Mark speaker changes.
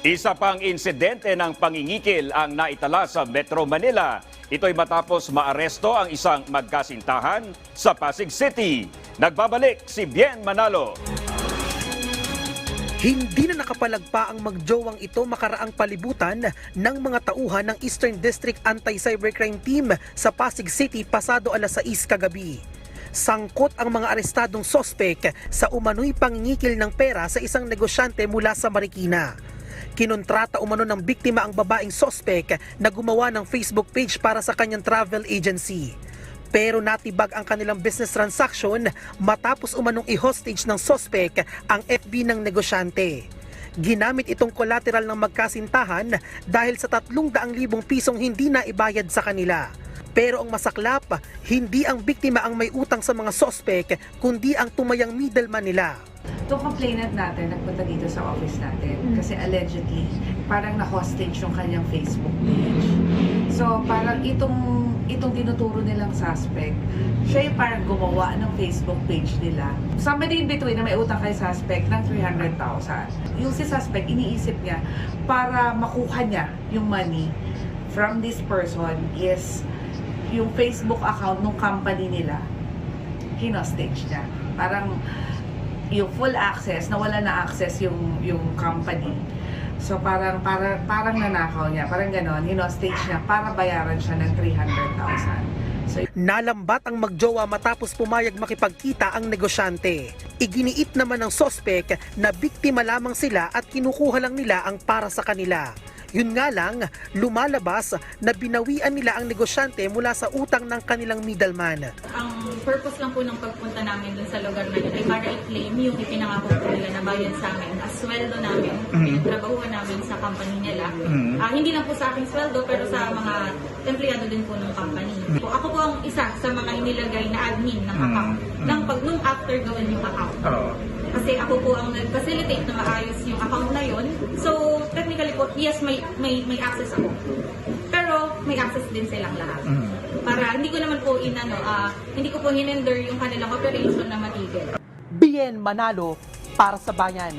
Speaker 1: Isa pang insidente ng pangingikil ang naitala sa Metro Manila. Ito'y matapos maaresto ang isang magkasintahan sa Pasig City. Nagbabalik si Bien Manalo.
Speaker 2: Hindi na nakapalagpa ang magjowang ito makaraang palibutan ng mga tauhan ng Eastern District Anti-Cybercrime Team sa Pasig City pasado alas 6 kagabi. Sangkot ang mga arestadong sospek sa umano'y pangingikil ng pera sa isang negosyante mula sa Marikina. Kinontrata umano ng biktima ang babaeng sospek na gumawa ng Facebook page para sa kanyang travel agency. Pero natibag ang kanilang business transaction matapos umanong i-hostage ng sospek ang FB ng negosyante. Ginamit itong collateral ng magkasintahan dahil sa 300,000 pisong hindi na ibayad sa kanila. Pero ang masaklap, hindi ang biktima ang may utang sa mga sospek kundi ang tumayang middleman nila.
Speaker 3: Itong complainant natin, nagpunta dito sa office natin kasi allegedly, parang na-hostage yung kanyang Facebook page. So, parang itong tinuturo nilang suspect, siya yung parang gumawa ng Facebook page nila. Somebody in between na may utang kay suspect ng 300,000. Yung si suspect, iniisip niya, para makuha niya yung money from this person is yung Facebook account ng company nila, hinostage niya. Parang yung full access, nawala na access yung company. So parang nanakaw niya, parang ganon, hinostage niya para bayaran siya ng 300,000. So,
Speaker 2: Nalambat ang magjowa matapos pumayag makipagkita ang negosyante. Iginiit naman ng sospek na biktima lamang sila at kinukuha lang nila ang para sa kanila. Yun nga lang, lumalabas na binawian nila ang negosyante mula sa utang ng kanilang middleman.
Speaker 4: Ang purpose lang po ng pagpunta namin dun sa lugar na yun ay para i-claim yung ipinangako po nila na bayad sa amin as sweldo namin, pinagtrabahuan namin sa company nila. Hindi lang po sa aking sweldo pero sa mga empleyado din po ng company. Ako po ang isa sa mga inilagay na admin ng account nung after gawin yung account. Kasi ako po ang nag-facilitate na maayos yung account na yun. So, technically po, yes, may access ako. Pero may access din silang lahat. Para hindi ko naman po hindi ko po hinender yung kanilang operation na matigil.
Speaker 2: Bien Manalo para sa bayan.